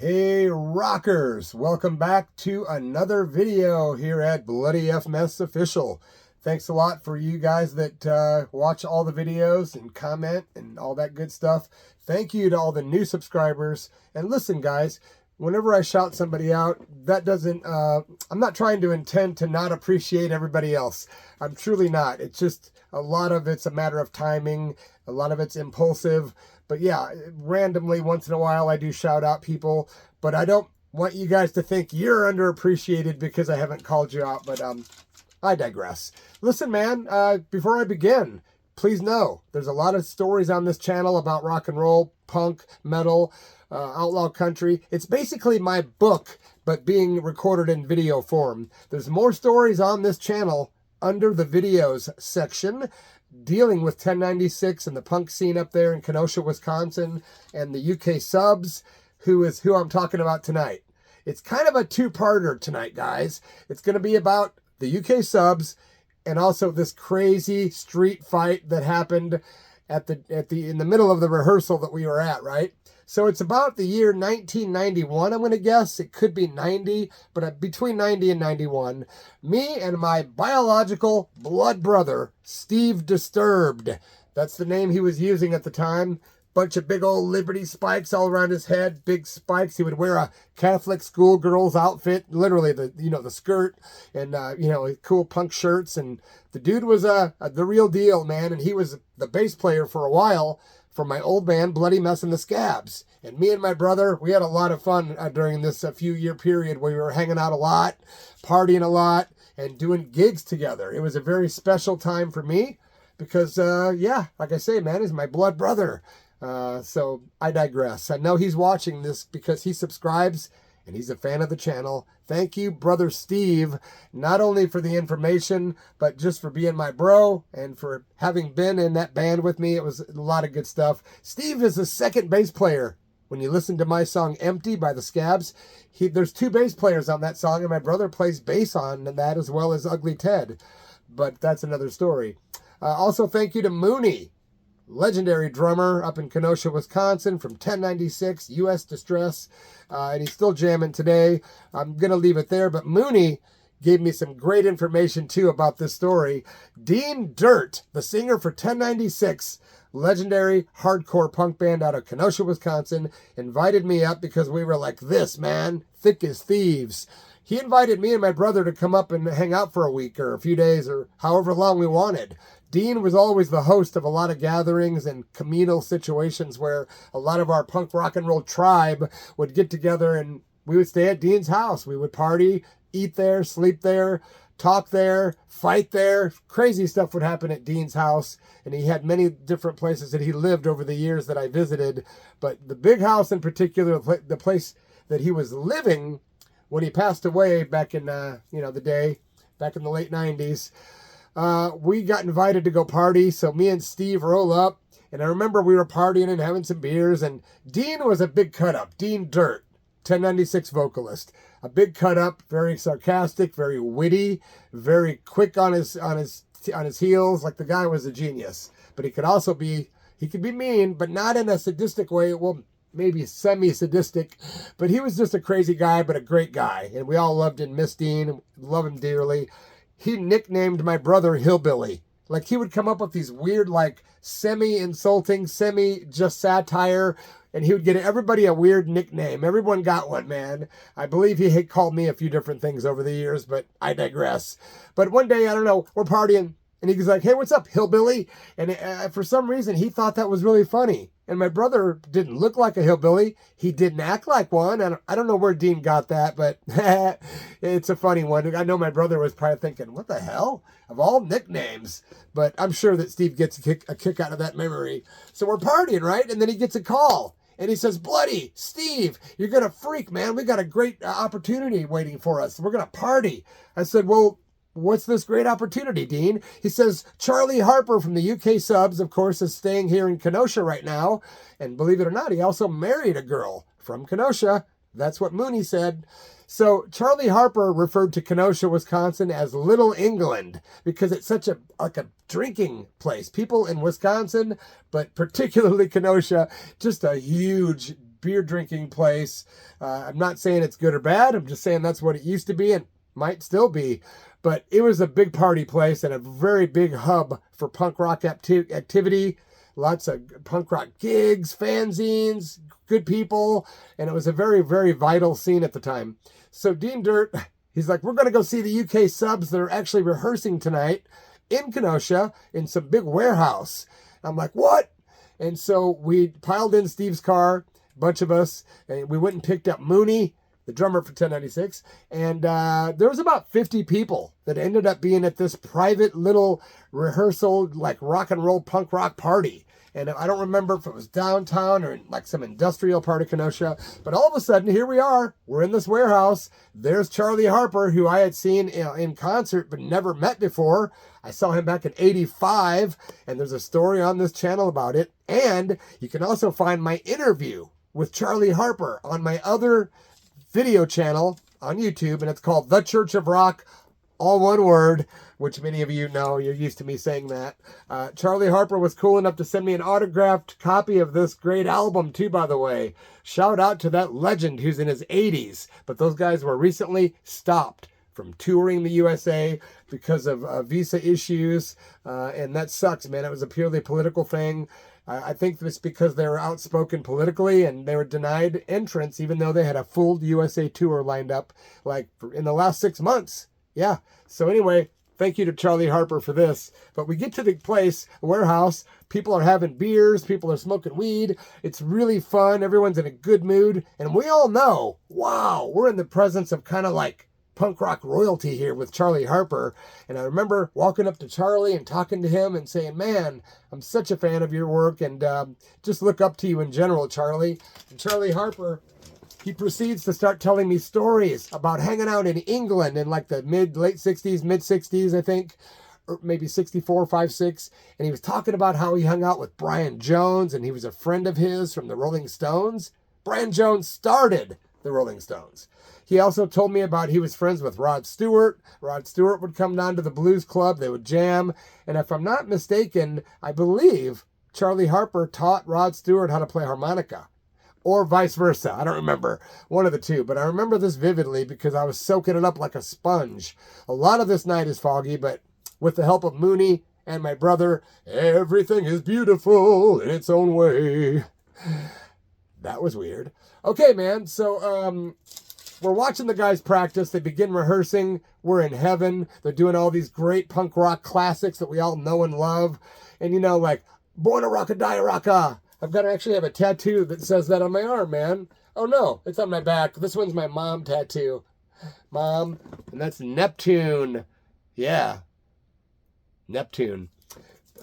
Hey rockers, welcome back to another video here at Bloody F Mess Official. Thanks a lot for you guys that watch all the videos and comment and all that good stuff. Thank you to all the new subscribers. And listen guys, whenever I shout somebody out, that doesn't, I'm not trying to intend to not appreciate everybody else. I'm truly not. It's just a lot of it's a matter of timing. A lot of it's impulsive. But yeah, randomly once in a while I do shout out people, but I don't want you guys to think you're underappreciated because I haven't called you out, but I digress. Listen, man, before I begin, please know there's a lot of stories on this channel about rock and roll, punk, metal, outlaw country. It's basically my book, but being recorded in video form. There's more stories on this channel under the videos section, dealing with 1096 and the punk scene up there in Kenosha, Wisconsin, and the UK subs, who I'm talking about tonight. It's kind of a two-parter tonight, guys. It's going to be about the UK subs and also this crazy street fight that happened in the middle of the rehearsal that we were at, right? So it's about the year 1991, I'm going to guess. It could be 90, but between 90 and 91. Me and my biological blood brother, Steve Disturbed. That's the name he was using at the time. Bunch of big old Liberty spikes all around his head, big spikes. He would wear a Catholic schoolgirl's outfit, literally the skirt and cool punk shirts. And the dude was the real deal, man. And he was the bass player for a while for my old band, Bloody Mess and the Scabs. And me and my brother, we had a lot of fun during this few-year period where we were hanging out a lot, partying a lot, and doing gigs together. It was a very special time for me because, yeah, like I say, man, he's my blood brother. So I digress. I know he's watching this because he subscribes and he's a fan of the channel. Thank you, brother Steve, not only for the information, but just for being my bro and for having been in that band with me. It was a lot of good stuff. Steve is the second bass player. When you listen to my song Empty by the Scabs, there's two bass players on that song, and my brother plays bass on that as well as Ugly Ted. But that's another story. Also, thank you to Mooney, legendary drummer up in Kenosha, Wisconsin from 1096, U.S. Distress, and he's still jamming today. I'm going to leave it there, but Mooney gave me some great information, too, about this story. Dean Dirt, the singer for 1096, legendary hardcore punk band out of Kenosha, Wisconsin, invited me up because we were like this, man, thick as thieves. He invited me and my brother to come up and hang out for a week or a few days or however long we wanted. Dean was always the host of a lot of gatherings and communal situations where a lot of our punk rock and roll tribe would get together and we would stay at Dean's house. We would party, eat there, sleep there, talk there, fight there. Crazy stuff would happen at Dean's house. And he had many different places that he lived over the years that I visited. But the big house in particular, the place that he was living when he passed away back in, the day, back in the late 90s, we got invited to go party. So me and Steve roll up. And I remember we were partying and having some beers. And Dean was a big cut-up. Dean Dirt, 1096 vocalist. A big cut-up, very sarcastic, very witty, very quick on his heels. Like the guy was a genius. But he could be mean, but not in a sadistic way. Well, maybe semi-sadistic, but he was just a crazy guy, but a great guy. And we all loved and missed Dean, love him dearly. He nicknamed my brother Hillbilly. Like he would come up with these weird, like semi-insulting, semi-just satire, and he would get everybody a weird nickname. Everyone got one, man. I believe he had called me a few different things over the years, but I digress. But one day, I don't know, we're partying, and he was like, hey, what's up, Hillbilly? And for some reason, he thought that was really funny. And my brother didn't look like a hillbilly. He didn't act like one. And I don't know where Dean got that, but it's a funny one. I know my brother was probably thinking, what the hell? Of all nicknames. But I'm sure that Steve gets a kick out of that memory. So we're partying, right? And then he gets a call. And he says, Bloody, Steve, you're going to freak, man. We got a great opportunity waiting for us. We're going to party. I said, well, what's this great opportunity, Dean? He says, Charlie Harper from the UK subs, of course, is staying here in Kenosha right now. And believe it or not, he also married a girl from Kenosha. That's what Mooney said. So Charlie Harper referred to Kenosha, Wisconsin as Little England because it's such a drinking place. People in Wisconsin, but particularly Kenosha, just a huge beer drinking place. I'm not saying it's good or bad. I'm just saying that's what it used to be and might still be. But it was a big party place and a very big hub for punk rock activity. Lots of punk rock gigs, fanzines, good people. And it was a very, very vital scene at the time. So Dean Dirt, he's like, we're going to go see the UK subs that are actually rehearsing tonight in Kenosha in some big warehouse. I'm like, what? And so we piled in Steve's car, a bunch of us, and we went and picked up Mooney, the drummer for 1096, and there was about 50 people that ended up being at this private little rehearsal, like rock and roll punk rock party. And I don't remember if it was downtown or in like some industrial part of Kenosha, but all of a sudden, here we are. We're in this warehouse. There's Charlie Harper, who I had seen in concert but never met before. I saw him back in '85, and there's a story on this channel about it. And you can also find my interview with Charlie Harper on my other video channel on YouTube, and it's called The Church of Rock, all one word, which many of you know. You're used to me saying that. Charlie Harper was cool enough to send me an autographed copy of this great album too, by the way. Shout out to that legend who's in his 80s, but those guys were recently stopped from touring the USA because of visa issues, and that sucks, man. It was a purely political thing. I think it's because they were outspoken politically and they were denied entrance, even though they had a full USA tour lined up like in the last 6 months. Yeah. So anyway, thank you to Charlie Harper for this. But we get to the place, warehouse. People are having beers. People are smoking weed. It's really fun. Everyone's in a good mood. And we all know, wow, we're in the presence of kind of like punk rock royalty here with Charlie Harper. And I remember walking up to Charlie and talking to him and saying, man, I'm such a fan of your work and just look up to you in general, Charlie. And Charlie Harper, he proceeds to start telling me stories about hanging out in England in like the late 60s, mid 60s, I think, or maybe 64, 5, 6. And he was talking about how he hung out with Brian Jones and he was a friend of his from the Rolling Stones. Brian Jones started the Rolling Stones. He also told me about he was friends with Rod Stewart. Rod Stewart would come down to the Blues Club. They would jam. And if I'm not mistaken, I believe Charlie Harper taught Rod Stewart how to play harmonica. Or vice versa. I don't remember. One of the two. But I remember this vividly because I was soaking it up like a sponge. A lot of this night is foggy, but with the help of Mooney and my brother, everything is beautiful in its own way. That was weird. Okay, man. So, we're watching the guys practice. They begin rehearsing. We're in heaven. They're doing all these great punk rock classics that we all know and love. And, you know, like, Born a Rocka, Die a Rocka. I've got to actually have a tattoo that says that on my arm, man. Oh, no, it's on my back. This one's my mom tattoo. Mom. And that's Neptune. Yeah. Neptune.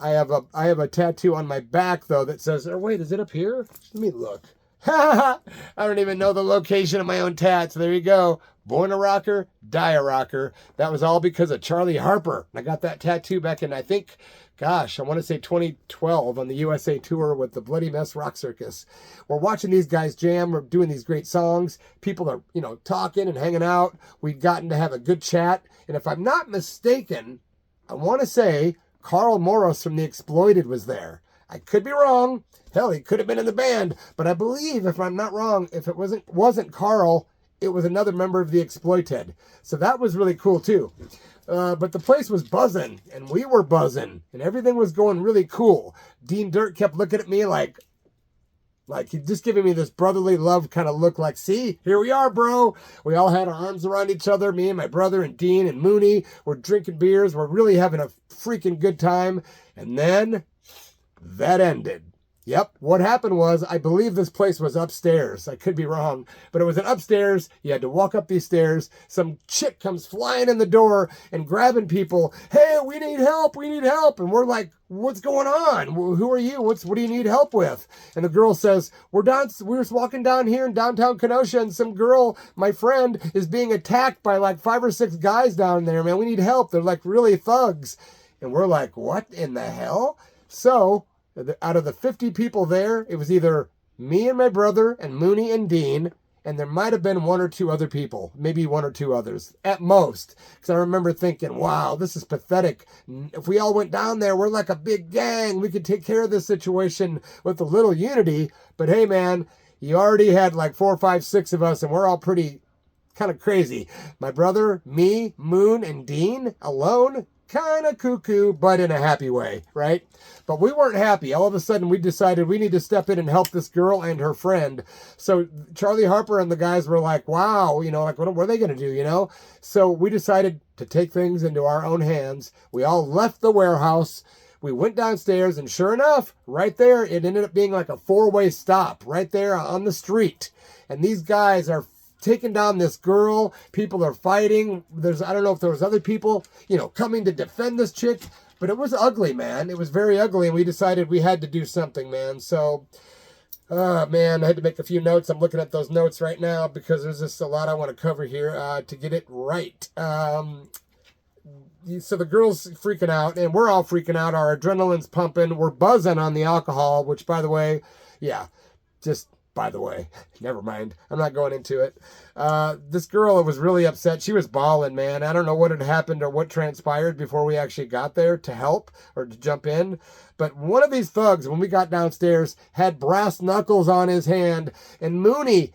I have a tattoo on my back, though, that says, oh, wait, is it up here? Let me look. I don't even know the location of my own tats. There you go. Born a rocker, die a rocker. That was all because of Charlie Harper. I got that tattoo back in, I think, gosh, I want to say 2012 on the USA tour with the Bloody Mess Rock Circus. We're watching these guys jam. We're doing these great songs. People are, you know, talking and hanging out. We've gotten to have a good chat. And if I'm not mistaken, I want to say Carl Morris from The Exploited was there. I could be wrong. Hell, he could have been in the band. But I believe, if I'm not wrong, if it wasn't Carl, it was another member of The Exploited. So that was really cool, too. But the place was buzzing, and we were buzzing, and everything was going really cool. Dean Dirt kept looking at me like he'd just giving me this brotherly love kind of look like, see, here we are, bro. We all had our arms around each other, me and my brother and Dean and Mooney. We're drinking beers. We're really having a freaking good time. And then that ended. Yep, what happened was, I believe this place was upstairs. I could be wrong, but it was an upstairs. You had to walk up these stairs. Some chick comes flying in the door and grabbing people. Hey, we need help, we need help. And we're like, what's going on? Who are you? What do you need help with? And the girl says, we're just walking down here in downtown Kenosha, and some girl, my friend, is being attacked by like 5 or 6 guys down there, man. We need help. They're like really thugs. And we're like, what in the hell? So out of the 50 people there, it was either me and my brother and Mooney and Dean, and there might have been 1 or 2 other people, maybe 1 or 2 others at most. Because I remember thinking, wow, this is pathetic. If we all went down there, we're like a big gang. We could take care of this situation with a little unity. But hey, man, You already had like 4, 5, 6 of us, and we're all pretty kind of crazy. My brother, me, Moon, and Dean alone, kind of cuckoo, but in a happy way, right? But we weren't happy. All of a sudden, we decided we need to step in and help this girl and her friend. So Charlie Harper and the guys were like, wow, you know, like, what are they going to do, you know? So we decided to take things into our own hands. We all left the warehouse. We went downstairs, and sure enough, right there, it ended up being like a 4-way stop right there on the street. And these guys are taking down this girl. People are fighting. I don't know if there was other people, you know, coming to defend this chick, but it was ugly, man. It was very ugly, and we decided we had to do something, man. So, man, I had to make a few notes. I'm looking at those notes right now because there's just a lot I want to cover here to get it right. So the girl's freaking out, and we're all freaking out. Our adrenaline's pumping. We're buzzing on the alcohol, which, by the way, yeah, just by the way, never mind. I'm not going into it. This girl was really upset. She was bawling, man. I don't know what had happened or what transpired before we actually got there to help or to jump in. But one of these thugs, when we got downstairs, had brass knuckles on his hand, and Mooney,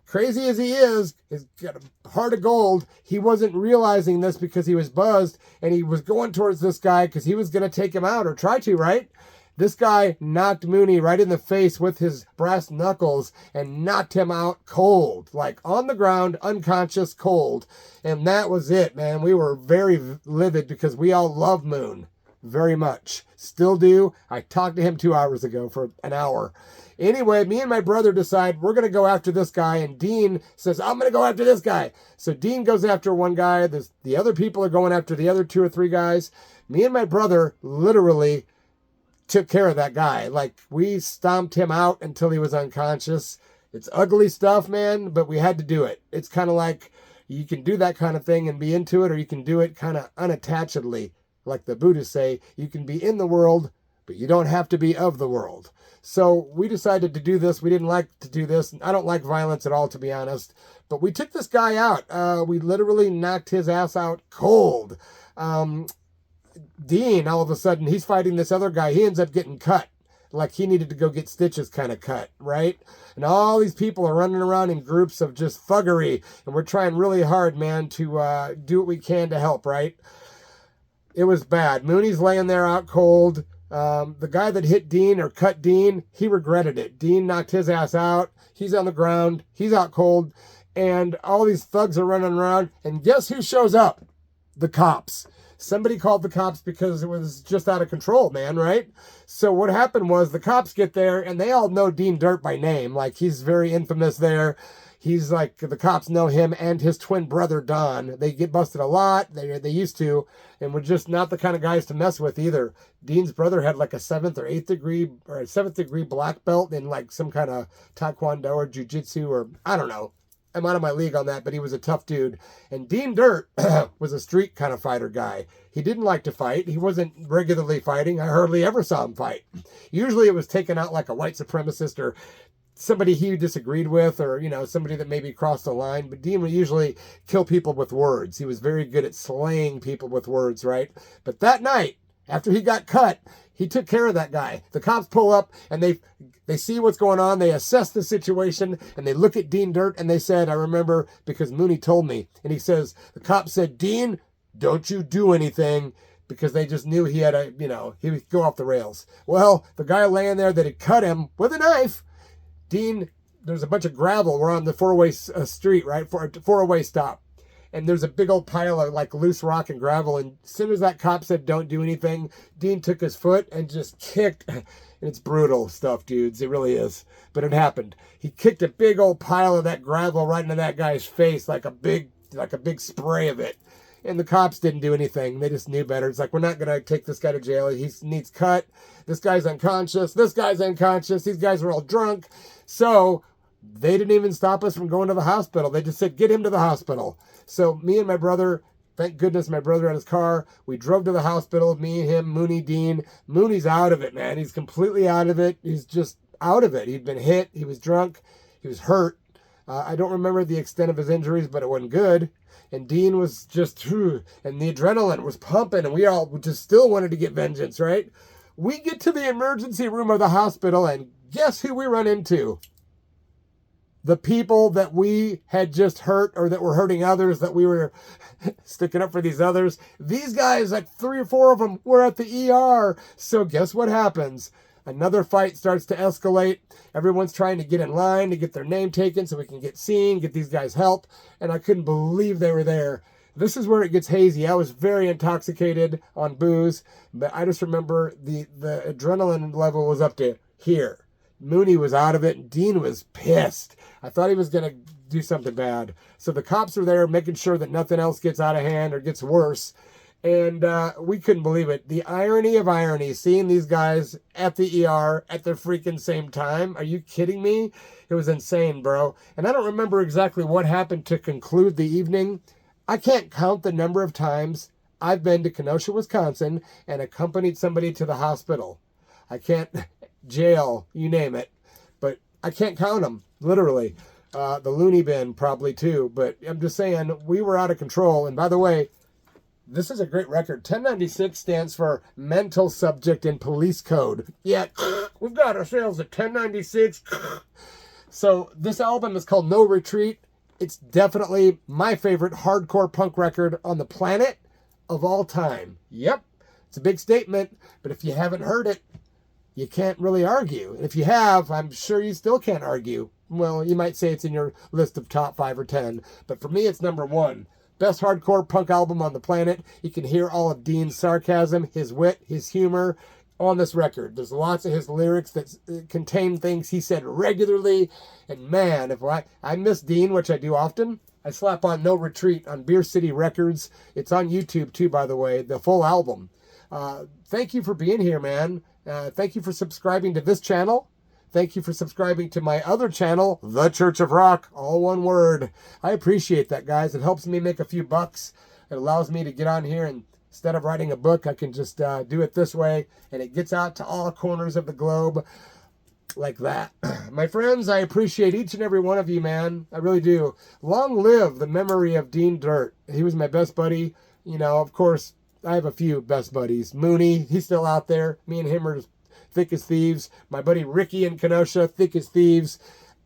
crazy as he is, he's got a heart of gold. He wasn't realizing this because he was buzzed, and he was going towards this guy because he was going to take him out or try to, right? This guy knocked Mooney right in the face with his brass knuckles and knocked him out cold, like on the ground, unconscious, cold. And that was it, man. We were very livid because we all love Moon very much. Still do. I talked to him 2 hours ago for an hour. Anyway, me and my brother decide we're going to go after this guy, and Dean says, I'm going to go after this guy. So Dean goes after one guy. The other people are going after the other 2 or 3 guys. Me and my brother literally took care of that guy. Like, we stomped him out until he was unconscious. It's ugly stuff, man, but we had to do it. It's kind of like you can do that kind of thing and be into it, or you can do it kind of unattachedly. Like the Buddhists say, you can be in the world, but you don't have to be of the world. So we decided to do this. We didn't like to do this. I don't like violence at all, to be honest. But we took this guy out. We literally knocked his ass out cold. Dean, all of a sudden, he's fighting this other guy. He ends up getting cut. Like he needed to go get stitches kind of cut, right? And all these people are running around in groups of just thuggery. And we're trying really hard, man, to do what we can to help, right? It was bad. Mooney's laying there out cold. The guy that hit Dean or cut Dean, he regretted it. Dean knocked his ass out. He's on the ground. He's out cold. And all these thugs are running around. And guess who shows up? The cops. Somebody called the cops because it was just out of control, man, right? So what happened was the cops get there, and they all know Dean Dirt by name. Like, he's very infamous there. He's like, the cops know him and his twin brother, Don. They get busted a lot. They used to, and we're just not the kind of guys to mess with either. Dean's brother had like a 7th or 8th degree, or a 7th degree black belt in like some kind of taekwondo or jiu-jitsu, or I don't know. I'm out of my league on that, but he was a tough dude. And Dean Dirt was a street kind of fighter guy. He didn't like to fight. He wasn't regularly fighting. I hardly ever saw him fight. Usually it was taken out like a white supremacist or somebody he disagreed with, or, you know, somebody that maybe crossed the line. But Dean would usually kill people with words. He was very good at slaying people with words, right? But that night, after he got cut, he took care of that guy. The cops pull up, and they see what's going on. They assess the situation, and they look at Dean Dirt, and they said, I remember because Mooney told me, and he says, the cop said, Dean, don't you do anything, because they just knew he had a, you know, he would go off the rails. Well, the guy laying there that had cut him with a knife, Dean, there's a bunch of gravel. We're on the 4-way street, right? 4-way stop. And there's a big old pile of like loose rock and gravel. And as soon as that cop said, don't do anything, Dean took his foot and just kicked. And it's brutal stuff, dudes. It really is. But it happened. He kicked a big old pile of that gravel right into that guy's face, like a big spray of it. And the cops didn't do anything. They just knew better. It's like, we're not going to take this guy to jail. He needs cut. This guy's unconscious. This guy's unconscious. These guys are all drunk. So they didn't even stop us from going to the hospital. They just said, get him to the hospital. So me and my brother, thank goodness my brother had his car. We drove to the hospital, me and him, Mooney, Dean. Mooney's out of it, man. He's completely out of it. He's just out of it. He'd been hit. He was drunk. He was hurt. I don't remember the extent of his injuries, but it wasn't good. And Dean was just, and the adrenaline was pumping, and we all just still wanted to get vengeance, right? We get to the emergency room of the hospital, and guess who we run into? The people that we had just hurt or that were hurting others, that we were sticking up for these others, these guys, like 3 or 4 of them, were at the ER. So guess what happens? Another fight starts to escalate. Everyone's trying to get in line to get their name taken so we can get seen, get these guys help. And I couldn't believe they were there. This is where it gets hazy. I was very intoxicated on booze, but I just remember the adrenaline level was up to here. Mooney was out of it, and Dean was pissed. I thought he was going to do something bad. So the cops are there making sure that nothing else gets out of hand or gets worse. And we couldn't believe it. The irony of irony, seeing these guys at the ER at the freaking same time. Are you kidding me? It was insane, bro. And I don't remember exactly what happened to conclude the evening. I can't count the number of times I've been to Kenosha, Wisconsin and accompanied somebody to the hospital. I can't, jail, you name it. But I can't count them, literally. The loony bin probably too. But I'm just saying, we were out of control. And by the way, this is a great record. 1096 stands for Mental Subject in Police Code. Yeah, we've got ourselves a 1096. So this album is called No Retreat. It's definitely my favorite hardcore punk record on the planet of all time. Yep, it's a big statement, but if you haven't heard it, you can't really argue. If you have, I'm sure you still can't argue. Well, you might say it's in your list of top 5 or 10, but for me, it's number 1. Best hardcore punk album on the planet. You can hear all of Dean's sarcasm, his wit, his humor on this record. There's lots of his lyrics that contain things he said regularly. And man, if I miss Dean, which I do often, I slap on No Retreat on Beer City Records. It's on YouTube too, by the way, the full album. Thank you for being here, man. Thank you for subscribing to this channel. Thank you for subscribing to my other channel, The Church of Rock, all one word. I appreciate that, guys. It helps me make a few bucks. It allows me to get on here, and instead of writing a book, I can just do it this way, and it gets out to all corners of the globe like that. My friends, I appreciate each and every one of you, man. I really do. Long live the memory of Dean Dirt. He was my best buddy. You know, of course, I have a few best buddies. Mooney, he's still out there. Me and him are thick as thieves. My buddy Ricky in Kenosha, thick as thieves.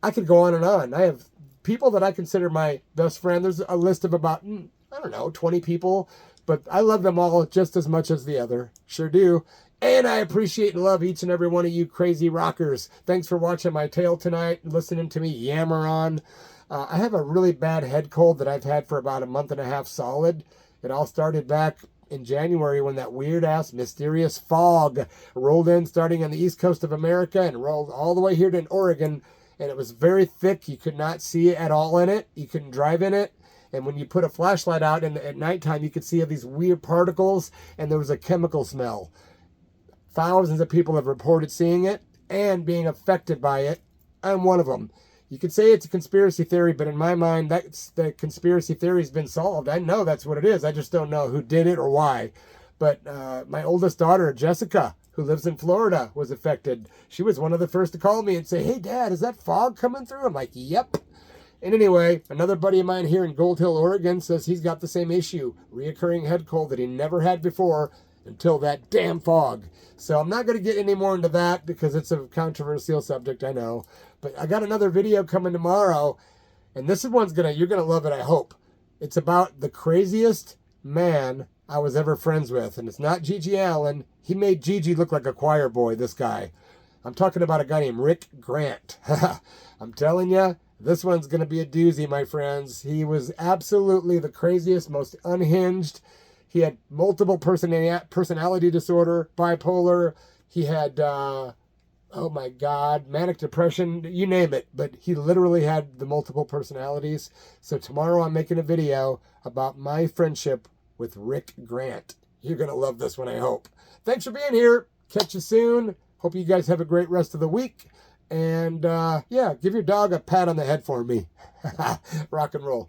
I could go on and on. I have people that I consider my best friend. There's a list of about, I don't know, 20 people. But I love them all just as much as the other. Sure do. And I appreciate and love each and every one of you crazy rockers. Thanks for watching my tale tonight and listening to me yammer on. I have a really bad head cold that I've had for about a month and a half solid. It all started back in January when that weird-ass mysterious fog rolled in starting on the east coast of America and rolled all the way here to Oregon. And it was very thick. You could not see at all in it. You couldn't drive in it. And when you put a flashlight out at nighttime, you could see these weird particles, and there was a chemical smell. Thousands of people have reported seeing it and being affected by it. I'm one of them. You could say it's a conspiracy theory, but in my mind, the conspiracy theory's been solved. I know that's what it is. I just don't know who did it or why. But my oldest daughter, Jessica, who lives in Florida, was affected. She was one of the first to call me and say, "Hey, Dad, is that fog coming through?" I'm like, "Yep." And anyway, another buddy of mine here in Gold Hill, Oregon, says he's got the same issue, reoccurring head cold that he never had before until that damn fog. So I'm not going to get any more into that because it's a controversial subject, I know. But I got another video coming tomorrow, and this one's you're going to love it, I hope. It's about the craziest man I was ever friends with, and it's not Gigi Allen. He made Gigi look like a choir boy, this guy. I'm talking about a guy named Rick Grant. I'm telling you, this one's going to be a doozy, my friends. He was absolutely the craziest, most unhinged. He had multiple personality disorder, bipolar. He had, oh my God, manic depression, you name it. But he literally had the multiple personalities. So tomorrow I'm making a video about my friendship with Rick Grant. You're going to love this one, I hope. Thanks for being here. Catch you soon. Hope you guys have a great rest of the week. And yeah, give your dog a pat on the head for me. Rock and roll.